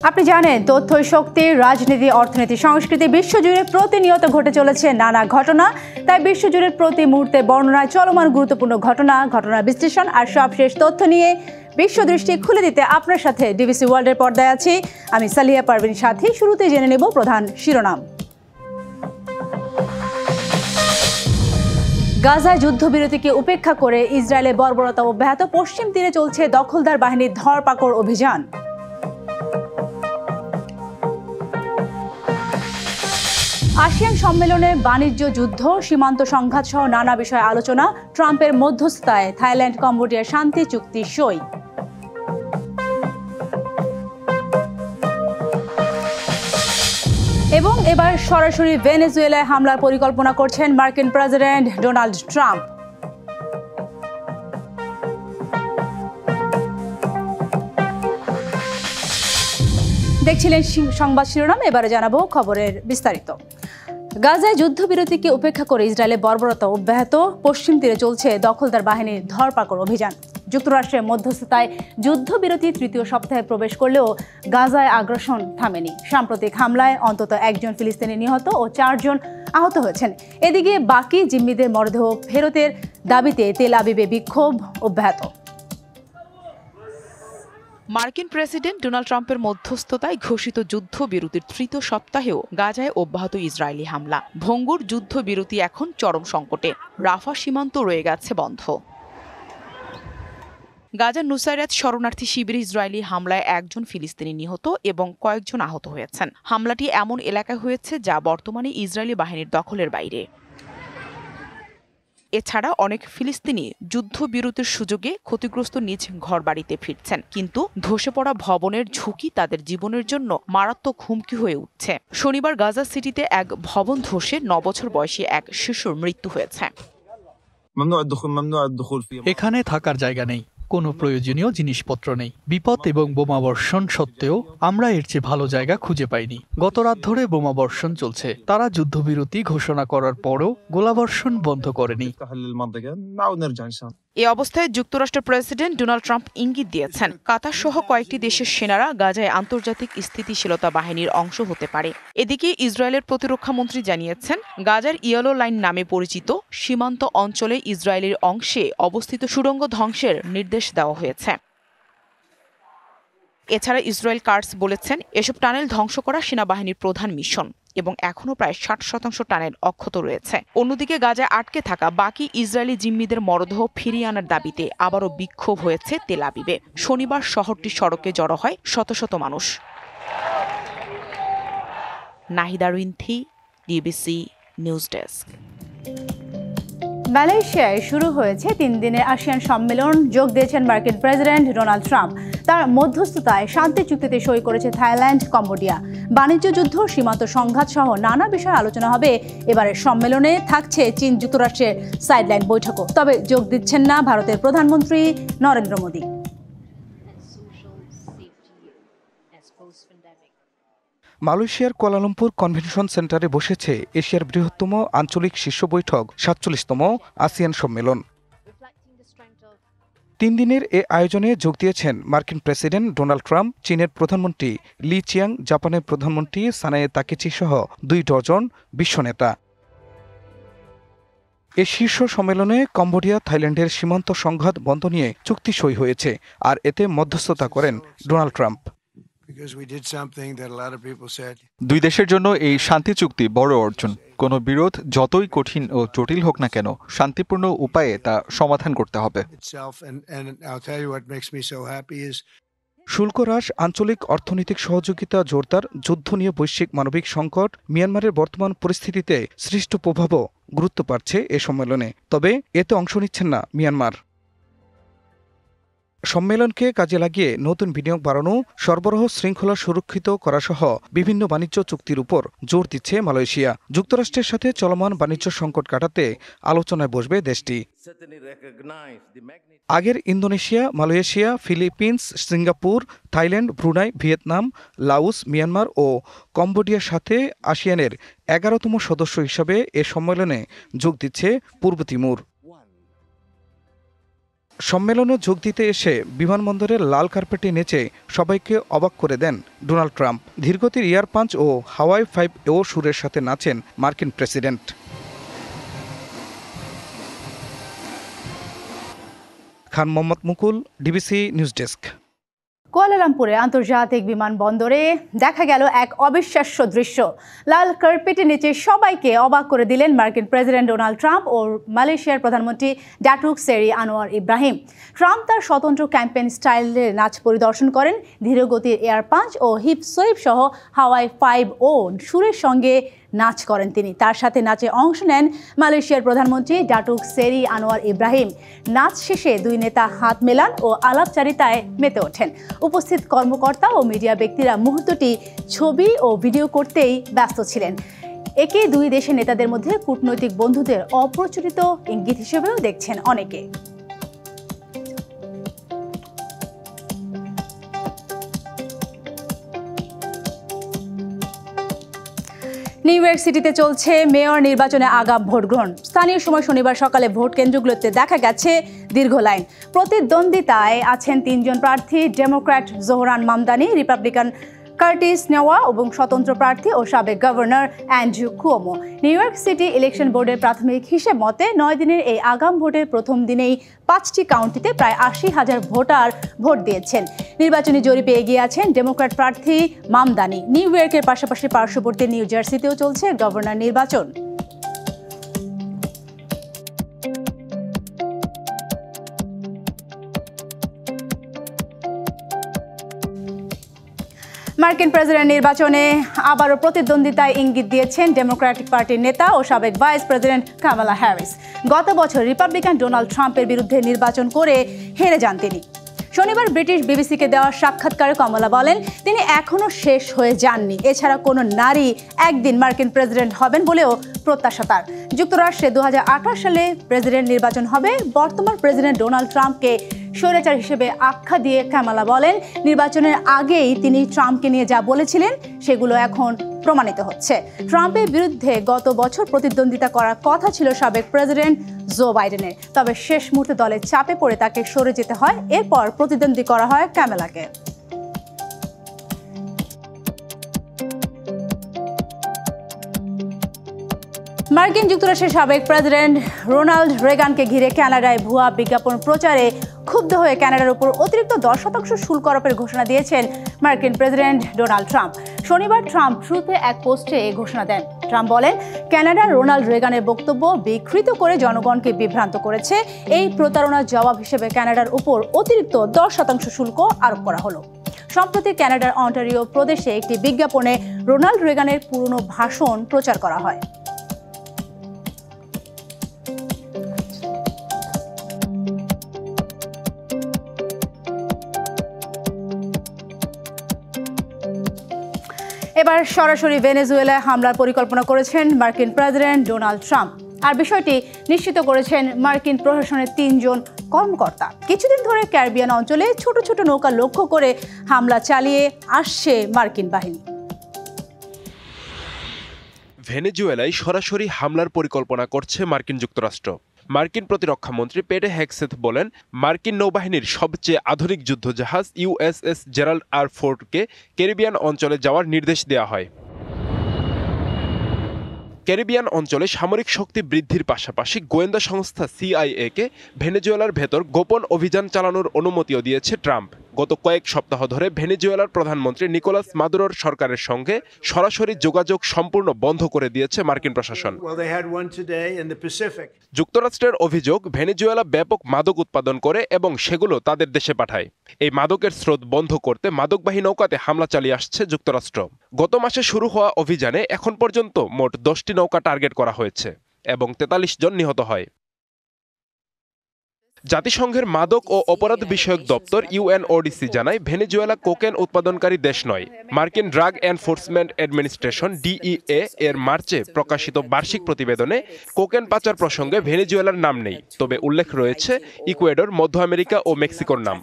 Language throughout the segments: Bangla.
আপনি জানেন তথ্য শক্তি রাজনীতি অর্থনীতি সংস্কৃতি বিশ্বজুড়ে প্রতিনিয়ত ঘটে চলেছে নানা ঘটনা তাই বিশ্বজুড়ে প্রতি মুহূর্তে বর্ণনায় চলমান গুরুত্বপূর্ণ ঘটনার বিশ্লেষণ আর সবশেষ তথ্য নিয়ে বিশ্বদৃষ্টি খুলে দিতে আপনার সাথে ডিবিসি ওয়ার্ল্ডের পর্দায় আছি আমি সালিয়া পারভিন সাথী শুরুতে জেনে নেব প্রধান শিরোনাম গাজায় যুদ্ধবিরতিকে উপেক্ষা করে ইসরায়েলের বর্বরতা অব্যাহত পশ্চিম তীরে চলছে দখলদার বাহিনীর ধরপাকড় অভিযান আসিয়ান সম্মেলনে বাণিজ্য যুদ্ধ সীমান্ত সংঘাত সহ নানা বিষয়ে আলোচনা ট্রাম্পের মধ্যস্থতায় থাইল্যান্ড কম্বোডিয়ার শান্তি চুক্তি সই এবং এবার সরাসরি ভেনেজুয়েলায় হামলার পরিকল্পনা করছেন মার্কিন প্রেসিডেন্ট ডোনাল্ড ট্রাম্প দেখছিলেন সংবাদ শিরোনাম এবারে জানাবো খবরের বিস্তারিত গাজায় যুদ্ধবিরতিকে উপেক্ষা করে ইসরায়েলের বর্বরতা অব্যাহত পশ্চিম তীরে চলছে দখলদার বাহিনীর ধরপাকড় অভিযান যুক্তরাষ্ট্রের মধ্যস্থতায় যুদ্ধবিরতি তৃতীয় সপ্তাহে প্রবেশ করলেও গাজায় আগ্রাসন থামেনি সাম্প্রতিক হামলায় অন্তত একজন ফিলিস্তিনি নিহত ও 4 জন আহত হয়েছেন এদিকে বাকি জিম্মিদের মরদেহ ফেরতের দাবিতে তেল আবিবে বিক্ষোভ অব্যাহত মার্কিন প্রেসিডেন্ট ডোনাল্ড ট্রাম্পের মধ্যস্থতায় ঘোষিত যুদ্ধবিরতির তৃতীয় সপ্তাহেও গাজায় অব্যাহত ইসরায়েলি হামলা ভঙ্গুর যুদ্ধবিরতি এখন চরম সংকটে রাফা সীমান্ত রয়ে গেছে বন্ধ গাজার নুসাইরাত শরণার্থী শিবিরে ইসরায়েলি হামলায় একজন ফিলিস্তিনি নিহত এবং কয়েকজন আহত হয়েছেন হামলাটি এমন এলাকায় হয়েছে যা বর্তমানে ইসরায়েলি বাহিনীর দখলের বাইরে এছাড়া অনেক ফিলিস্তিনি যুদ্ধবিরতির সুযোগে ক্ষতিগ্রস্ত নিজ ঘরবাড়িতে ফিরছেন কিন্তু ধসে পড়া ভবনের ঝুঁকি তাদের জীবনের জন্য মারাত্মক হুমকি হয়ে উঠছে শনিবার গাজা সিটিতে এক ভবন ধসে 9 বছর বয়সী এক শিশুর মৃত্যু হয়েছে এখানে থাকার জায়গা নেই কোনো প্রয়োজনীয় জিনিসপত্র নেই বিপদ এবং বোমাবর্ষণ সত্ত্বেও আমরা এর চেয়ে ভালো জায়গা খুঁজে পাইনি গত রাত ধরে বোমাবর্ষণ চলছে তারা যুদ্ধবিরতি ঘোষণা করার পরও গোলাবর্ষণ বন্ধ করেনি এ অবস্থায় যুক্তরাষ্ট্রের প্রেসিডেন্ট ডোনাল্ড ট্রাম্প ইঙ্গিত দিয়েছেন কাতার সহ কয়েকটি দেশের সেনারা গাজায় আন্তর্জাতিক স্থিতিশীলতা বাহিনীর অংশ হতে পারে এদিকে ইসরায়েলের প্রতিরক্ষা মন্ত্রী জানিয়েছেন গাজার ইয়েলো লাইন নামে পরিচিত সীমান্ত অঞ্চলে ইসরায়েলের অংশে অবস্থিত সুড়ঙ্গ ধ্বংসের নির্দেশ দেওয়া হয়েছে এছাড়া ইসরায়েল কার্স বলেছেন এসব টানেল ধ্বংস করা সেনাবাহিনীর প্রধান মিশন এবং এখনও প্রায় 60% টানেল অক্ষত রয়েছে অন্যদিকে গাজায় আটকে থাকা বাকি ইসরায়েলি জিম্মিদের মরদেহ ফিরিয়ে আনার দাবিতে আবারও বিক্ষোভ হয়েছে তেল আবিবে শনিবার শহরটির সড়কে জড়ো হয় শত শত মানুষ Nahida Rinthi DBC news desk মালয়েশিয়ায় শুরু হয়েছে 3 দিনের আসিয়ান সম্মেলন যোগ দিয়েছেন মার্কিন প্রেসিডেন্ট ডোনাল্ড ট্রাম্প তার মধ্যস্থতায় শান্তি চুক্তিতে সই করেছে থাইল্যান্ড কম্বোডিয়া বাণিজ্য যুদ্ধ সীমান্ত সংঘাত সহ নানা বিষয়ে আলোচনা হবে এবারের সম্মেলনে থাকছে চীন যুক্তরাষ্ট্রের সাইডলাইন বৈঠকও তবে যোগ দিচ্ছেন না ভারতের প্রধানমন্ত্রী নরেন্দ্র মোদী মালয়েশিয়ার কুয়ালালামপুর কনভেনশন সেন্টারে বসেছে এশিয়ার বৃহত্তম আঞ্চলিক শীর্ষ বৈঠক 47তম আসিয়ান সম্মেলন 3 দিনের এ আয়োজনে যোগ দিয়েছেন মার্কিন প্রেসিডেন্ট ডোনাল্ড ট্রাম্প চীনের প্রধানমন্ত্রী লি চিয়াং জাপানের প্রধানমন্ত্রী সানায়ে তাকেচি সহ 2 ডজন বিশ্বনেতা এ শীর্ষ সম্মেলনে কম্বোডিয়া থাইল্যান্ডের সীমান্ত সংঘাত বন্ধ নিয়ে চুক্তি সই হয়েছে আর এতে মধ্যস্থতা করেন ডোনাল্ড ট্রাম্প দুই দেশের জন্য এই শান্তি চুক্তি বড় অর্জন কোনো বিরোধ যতই কঠিন ও জটিল হোক না কেন শান্তিপূর্ণ উপায়ে তা সমাধান করতে হবে শুল্ক হ্রাস আঞ্চলিক অর্থনৈতিক সহযোগিতা জোরদার যুদ্ধ নিয়ে বৈশ্বিক মানবিক সংকট মিয়ানমারের বর্তমান পরিস্থিতিতে সৃষ্ট প্রভাবও গুরুত্ব পাচ্ছে এ সম্মেলনে তবে এতে অংশ নিচ্ছেন না মিয়ানমার সম্মেলনকে কাজে লাগিয়ে নতুন বিনিয়োগ বাড়ানো সরবরাহ শৃঙ্খলা সুরক্ষিত করাসহ বিভিন্ন বাণিজ্য চুক্তির উপর জোর দিচ্ছে মালয়েশিয়া যুক্তরাষ্ট্রের সাথে চলমান বাণিজ্য সংকট কাটাতে আলোচনায় বসবে দেশটি আগের Indonesia Malaysia Philippines Singapore Thailand Brunei Vietnam Laos Myanmar ও কম্বোডিয়ার সাথে আসিয়ানের 11তম সদস্য হিসাবে এ সম্মেলনে যোগ দিচ্ছে পূর্ব তিমুর সম্মেলনে যোগ দিতে এসে বিমানবন্দরের লাল কার্পেটে নেচে সবাইকে অবাক করে দেন ডোনাল্ড ট্রাম্প। ধীরগতির এয়ার পাঞ্চ ও হাওয়াই 5 সুরের সাথে নাচেন মার্কিন প্রেসিডেন্ট। খান মোহাম্মদ মুকুল, ডিবিসি নিউজ ডেস্ক। কুয়ালালামপুরে আন্তর্জাতিক বিমানবন্দরে দেখা গেল এক অবিশ্বাস্য দৃশ্য। লাল কার্পেটে নিচে সবাইকে অবাক করে দিলেন মার্কিন প্রেসিডেন্ট ডোনাল্ড ট্রাম্প ও মালয়েশিয়ার প্রধানমন্ত্রী ডাটুক সেরি আনোয়ার ইব্রাহিম। ট্রাম্প তার স্বতন্ত্র ক্যাম্পেইন স্টাইলে নাচ পরিদর্শন করেন। ধীরগতির এয়ার পাঞ্চ ও হিপ সোয়েপ সহ হাওয়াই 5 সুরের সঙ্গে নাচ করেন তিনি। তার সাথে নাচে অংশ নেন মালয়েশিয়ার প্রধানমন্ত্রী ডাটুক সেরি আনোয়ার ইব্রাহিম। নাচ শেষে দুই নেতা হাত মেলান ও আলাপচারিতায় মেতে ওঠেন। উপস্থিত কর্মকর্তা ও মিডিয়া ব্যক্তিরা মুহূর্তটি ছবি ও ভিডিও করতেই ব্যস্ত ছিলেন। একে দুই দেশের নেতাদের মধ্যে কূটনৈতিক বন্ধুদের অপ্রচলিত ইঙ্গিত হিসেবেও দেখছেন অনেকে। নিউ ইয়র্ক সিটিতে চলছে মেয়র নির্বাচনে আগাম ভোট গ্রহণ। স্থানীয় সময় শনিবার সকালে ভোট কেন্দ্রগুলোতে দেখা গেছে দীর্ঘ লাইন। প্রতিদ্বন্দ্বিতায় আছেন 3 জন প্রার্থী, Democrat Zohran Mamdani, Republican Curtis নেওয়া এবং স্বতন্ত্র প্রার্থী ও সাবেক governor Andrew Cuomo. New York city election বোর্ডের প্রাথমিক হিসেব মতে 9 দিনের এই আগাম ভোটের প্রথম দিনেই 5টি কাউন্টিতে প্রায় 80,000 ভোটার ভোট দিয়েছেন। নির্বাচনী জরিপে এগিয়ে আছেন ডেমোক্র্যাট প্রার্থী মামদানি। নিউ ইয়র্কের পাশাপাশি পার্শ্ববর্তী নিউ জার্সিতেও চলছে গভর্নর নির্বাচন। মার্কিন প্রেসিডেন্ট নির্বাচনে আবারও প্রতিদ্বন্দ্বিতায় ইঙ্গিত দিয়েছেন ডেমোক্রেটিক পার্টির নেতা ও সাবেক ভাইস প্রেসিডেন্ট কামালা হ্যারিস। গত বছর রিপাবলিকান ডোনাল্ড ট্রাম্পের বিরুদ্ধে নির্বাচন করে হেরে যান তিনি। শনিবার ব্রিটিশ বিবিসিকে দেওয়া সাক্ষাৎকারে কমলা বলেন, তিনি এখনও শেষ হয়ে যাননি। এছাড়া কোনো নারী একদিন মার্কিন প্রেসিডেন্ট হবেন বলেও প্রত্যাশা তার। যুক্তরাষ্ট্রে 2028 সালে প্রেসিডেন্ট নির্বাচন হবে। বর্তমান প্রেসিডেন্ট ডোনাল্ড ট্রাম্পকে স্বৈরাচার হিসেবে আখ্যা দিয়ে কামালা বলেন, নির্বাচনের আগেই তিনি ট্রাম্পকে নিয়ে যা বলেছিলেন সেগুলো এখন প্রমাণিত হচ্ছে। ট্রাম্পের বিরুদ্ধে গত বছর প্রতিদ্বন্দ্বিতা করার কথা ছিল সাবেক প্রেসিডেন্ট জো বাইডেনের, তবে শেষ মুহূর্তে দলের চাপে পড়ে তাকে সরে যেতে হয়। এরপর প্রতিদ্বন্দ্বী করা হয় কামালাকে। মার্কিন যুক্তরাষ্ট্রের সাবেক প্রেসিডেন্ট রোনাল্ড রেগানকে ঘিরে কানাডায় ভুয়া বিজ্ঞাপন প্রচারে ক্ষুব্ধ হয়ে কানাডার উপর অতিরিক্ত 10% শুল্ক আরোপের ঘোষণা দিয়েছেন মার্কিন প্রেসিডেন্ট ডোনাল্ড ট্রাম্প। শনিবার ট্রাম্প ট্রুথে এক পোস্টে এই ঘোষণা দেন। ট্রাম্প বলেন, কানাডার রোনাল্ড রেগানের বক্তব্য বিকৃত করে জনগণকে বিভ্রান্ত করেছে। এই প্রতারণার জবাব হিসেবে কানাডার উপর অতিরিক্ত 10% শুল্ক আরোপ করা হলো। সম্প্রতি কানাডার অন্টারিও প্রদেশে একটি বিজ্ঞাপনে রোনাল্ড রেগানের পুরনো ভাষণ প্রচার করা হয়। এবার সরাসরি ভেনেজুয়েলায় হামলার পরিকল্পনা করেছেন মার্কিন প্রেসিডেন্ট ডোনাল্ড ট্রাম্প। আর বিষয়টি নিশ্চিত করেছেন মার্কিন প্রশাসনের 3 জন কর্মকর্তা। কিছুদিন ধরে ক্যারিবিয়ান অঞ্চলে ছোট ছোট নৌকা লক্ষ্য করে হামলা চালিয়ে আসছে মার্কিন বাহিনী। ভেনেজুয়েলায় সরাসরি হামলার পরিকল্পনা করছে মার্কিন যুক্তরাষ্ট্র। মার্কিন প্রতিরক্ষা মন্ত্রী পেটে হেগসেথ বলেন, মার্কিন নৌবাহিনীর সবচেয়ে আধুনিক যুদ্ধজাহাজ ইউএসএস জেরাল্ড আর ফোর্ডকে ক্যারিবিয়ান অঞ্চলে যাওয়ার নির্দেশ দেওয়া হয়। ক্যারিবিয়ান অঞ্চলে সামরিক শক্তি বৃদ্ধির পাশাপাশি গোয়েন্দা সংস্থা সিআইএকে ভেনেজুয়েলার ভেতর গোপন অভিযান চালানোর অনুমতিও দিয়েছে ট্রাম্প। গত কয়েক সপ্তাহ ধরে ভেনেজুয়েলার প্রধানমন্ত্রী নিকোলাস মাদুরোর সরকারের সঙ্গে সরাসরি যোগাযোগ সম্পূর্ণ বন্ধ করে দিয়েছে মার্কিন প্রশাসন। যুক্তরাষ্ট্রের অভিযোগ, ভেনেজুয়েলা ব্যাপক মাদক উৎপাদন করে এবং সেগুলো তাদের দেশে পাঠায়। এই মাদকের স্রোত বন্ধ করতে মাদকবাহী নৌকাতে হামলা চালিয়ে আসছে যুক্তরাষ্ট্র। গত মাসে শুরু হওয়া অভিযানে এখন পর্যন্ত মোট 10টি নৌকা টার্গেট করা হয়েছে এবং 43 জন নিহত হয়। জাতিসংঘের মাদক ও অপরাধ বিষয়ক দপ্তর ইউএনওডিসি জানায়, ভেনেজুয়েলা কোকেন উৎপাদনকারী দেশ নয়। মার্কিন ড্রাগ এনফোর্সমেন্ট অ্যাডমিনিস্ট্রেশন ডিইএ এর মার্চে প্রকাশিত বার্ষিক প্রতিবেদনে কোকেন পাচার প্রসঙ্গে ভেনেজুয়েলার নাম নেই, তবে উল্লেখ রয়েছে ইকুয়েডর, মধ্য আমেরিকা ও মেক্সিকোর নাম।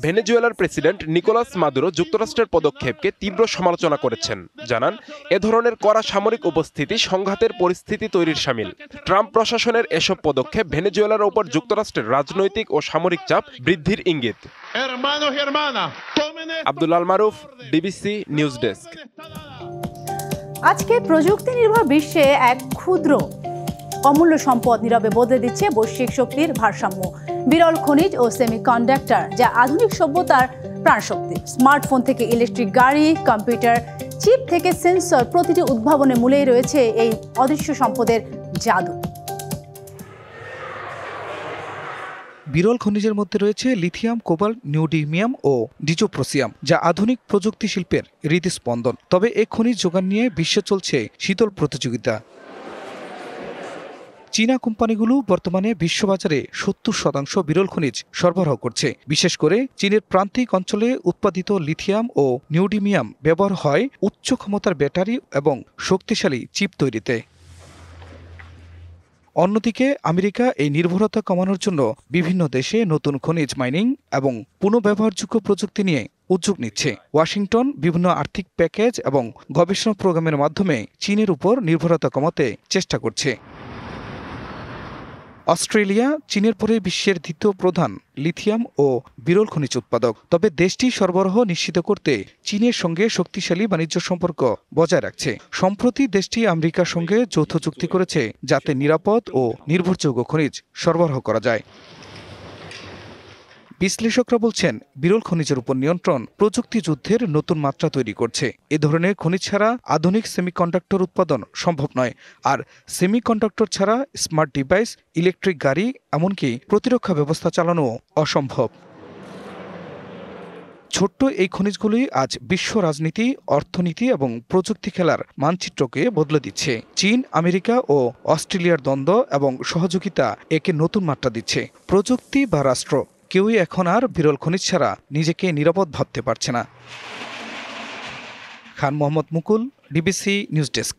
ভেনেজুয়েলার প্রেসিডেন্ট নিকোলাস মাদুরো যুক্তরাষ্ট্রের পদক্ষেপকে তীব্র সমালোচনা করেছেন। জানান, এ ধরনের কড়া সামরিক উপস্থিতি সংঘাতের পরিস্থিতি তৈরির শামিল। ট্রাম্প প্রশাসনের এসব পদক্ষেপ ভেনেজুয়েলার ওপর যুক্তরাষ্ট্রের রাজনৈতিক ও সামরিক চাপ বৃদ্ধির ইঙ্গিত। আব্দুল আল মারুফ, ডিবিসি নিউজ ডেস্ক। আজকে প্রযুক্তি নির্ভর বিশ্বে এক ক্ষুদ্র অমূল্য সম্পদ নীরবে বদলে দিচ্ছে বৈশ্বিক শক্তির ভারসাম্য। বিরল খনিজ ও সেমিকন্ডাক্টর, যা আধুনিক সভ্যতার প্রাণশক্তি। স্মার্টফোন থেকে ইলেকট্রিক গাড়ি, কম্পিউটার, চিপ থেকে সেন্সর, প্রতিটি উদ্ভাবনে মূলেই রয়েছে এই অদৃশ্য সম্পদের জাদু। বিরল খনিজের মধ্যে রয়েছে লিথিয়াম, কোবাল্ট, নিউডিমিয়াম ও ডিজোপ্রোসিয়াম, যা আধুনিক প্রযুক্তি শিল্পের হৃদস্পন্দন। তবে এই খনিজ যোগান নিয়ে বিশ্বে চলছে শীতল প্রতিযোগিতা। চীনা কোম্পানিগুলো বর্তমানে বিশ্ববাজারে 70% বিরল খনিজ সরবরাহ করছে। বিশেষ করে চীনের প্রান্তিক অঞ্চলে উৎপাদিত লিথিয়াম ও নিউডিমিয়াম ব্যবহার হয় উচ্চ ক্ষমতার ব্যাটারি এবং শক্তিশালী চিপ তৈরিতে। অন্যদিকে আমেরিকা এই নির্ভরতা কমানোর জন্য বিভিন্ন দেশে নতুন খনিজ মাইনিং এবং পুনঃব্যবহারযোগ্য প্রযুক্তি নিয়ে উদ্যোগ নিচ্ছে। ওয়াশিংটন বিভিন্ন আর্থিক প্যাকেজ এবং গবেষণা প্রোগ্রামের মাধ্যমে চীনের উপর নির্ভরতা কমাতে চেষ্টা করছে। অস্ট্রেলিয়া চীনের পরে বিশ্বের দ্বিতীয় প্রধান লিথিয়াম ও বিরল খনিজ উৎপাদক। তবে দেশটি সরবরাহ নিশ্চিত করতে চীনের সঙ্গে শক্তিশালী বাণিজ্য সম্পর্ক বজায় রাখছে। সম্প্রতি দেশটি আমেরিকার সঙ্গে যৌথ চুক্তি করেছে, যাতে নিরাপদ ও নির্ভরযোগ্য খনিজ সরবরাহ করা যায়। বিশ্লেষকরা বলছেন, বিরল খনিজের উপর নিয়ন্ত্রণ প্রযুক্তি যুদ্ধের নতুন মাত্রা তৈরি করছে। এ ধরনের খনিজ ছাড়া আধুনিক সেমিকন্ডাক্টর উৎপাদন সম্ভব নয়, আর সেমিকন্ডাক্টর ছাড়া স্মার্ট ডিভাইস, ইলেকট্রিক গাড়ি, এমনকি প্রতিরক্ষা ব্যবস্থা চালানো অসম্ভব। ছোট্ট এই খনিজগুলোই আজ বিশ্ব রাজনীতি, অর্থনীতি এবং প্রযুক্তি খেলার মানচিত্রকে বদলে দিচ্ছে। চীন, আমেরিকা ও অস্ট্রেলিয়ার দ্বন্দ্ব এবং সহযোগিতা একে নতুন মাত্রা দিচ্ছে। প্রযুক্তি বা রাষ্ট্র কেউই এখন আর বিরল খনিজ ছাড়া নিজেকে নিরাপদ ভাবতে পারছে না। খান মোহাম্মদ মুকুল, ডিবিসি নিউজ ডেস্ক।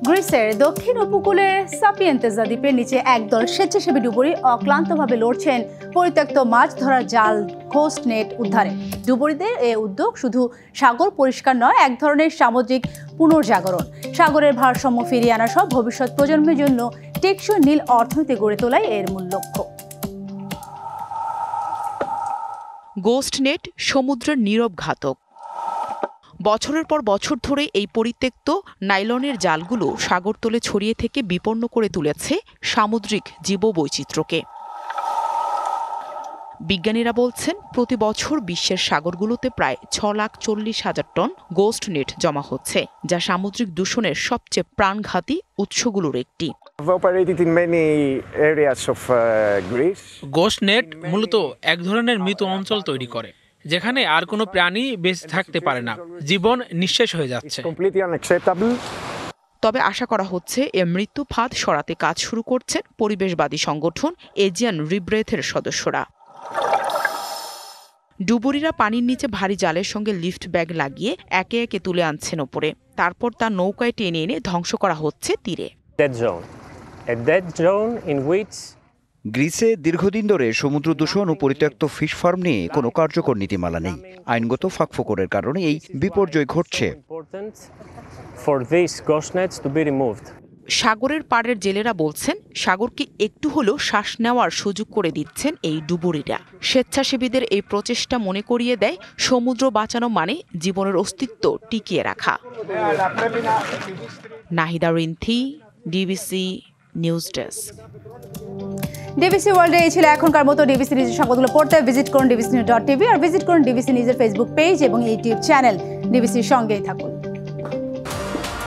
গ্রিসের দক্ষিণ উপকূলের সাপিয়েন্তেজা দ্বীপের নিচে একদল স্বেচ্ছাসেবী ডুবুরি অক্লান্তভাবে লড়ছেন পরিত্যক্ত মাছ ধরার জাল ঘোস্ট নেট উদ্ধারে। ডুবুরিদের এ উদ্যোগ শুধু সাগর পরিষ্কার নয়, এক ধরনের সামুদ্রিক পুনর্জাগরণ। সাগরের ভারসাম্য ফিরিয়ে আনা সহ ভবিষ্যৎ প্রজন্মের জন্য টেকসই নীল অর্থনীতি গড়ে তোলাই এর মূল লক্ষ্য। গোস্ট নেট সমুদ্রের নীরব ঘাতক। বছরের পর বছর ধরে এই পরিত্যক্ত নাইলনের জালগুলো সাগরতলে ছড়িয়ে থেকে বিপন্ন করে তুলেছে সামুদ্রিক জীববৈচিত্র্যকে। বিজ্ঞানীরা বলছেন, প্রতি বছর বিশ্বের সাগরগুলোতে প্রায় 6,40,000 টন গোস্ট নেট জমা হচ্ছে, যা সামুদ্রিক দূষণের সবচেয়ে প্রাণঘাতী উৎসগুলোর একটি। গোস্ট নেট মূলত এক ধরনের মৃত অঞ্চল তৈরি করে, যেখানে আর কোনো প্রাণী বেঁচে থাকতে পারে না। জীবন নিঃশেষ হয়ে যাচ্ছে। তবে আশা করা হচ্ছে এ মৃত্যু ফাঁদ সরাতে কাজ শুরু করছেন পরিবেশবাদী সংগঠন এজিয়ান রিব্রেথের সদস্যরা। ডুবুরিরা পানির নিচে ভারী জালের সঙ্গে লিফট ব্যাগ লাগিয়ে একে একে তুলে আনছেন ওপরে, তারপর তা নৌকায় টেনে এনে ধ্বংস করা হচ্ছে তীরে। গ্রিসে দীর্ঘদিন ধরে সমুদ্র দূষণ ও পরিত্যক্ত ফিশ ফার্ম নিয়ে কোনো কার্যকর নীতিমালা নেই। আইনগত ফাঁকফোকরের কারণে এই বিপর্যয় ঘটছে। সাগরের পাড়ের জেলেরা বলছেন, সাগরকে একটু হলেও শ্বাস নেওয়ার সুযোগ করে দিচ্ছেন এই ডুবুরিরা। স্বেচ্ছাসেবীদের এই প্রচেষ্টা মনে করিয়ে দেয়, সমুদ্র বাঁচানো মানে জীবনের অস্তিত্ব টিকিয়ে রাখা। Nahida Rinthi, DBC news desk. DBC ওয়ার্ল্ডে এই ছিল এখনকার মতো। ডিবিসি নিউজের সংবাদগুলো পড়তে ভিজিট করুন dbcnews.tv আর ভিজিট করুন ডিবিসি নিউজের ফেসবুক পেজ এবং ইউটিউব চ্যানেল। ডিবিসির সঙ্গেই থাকুন।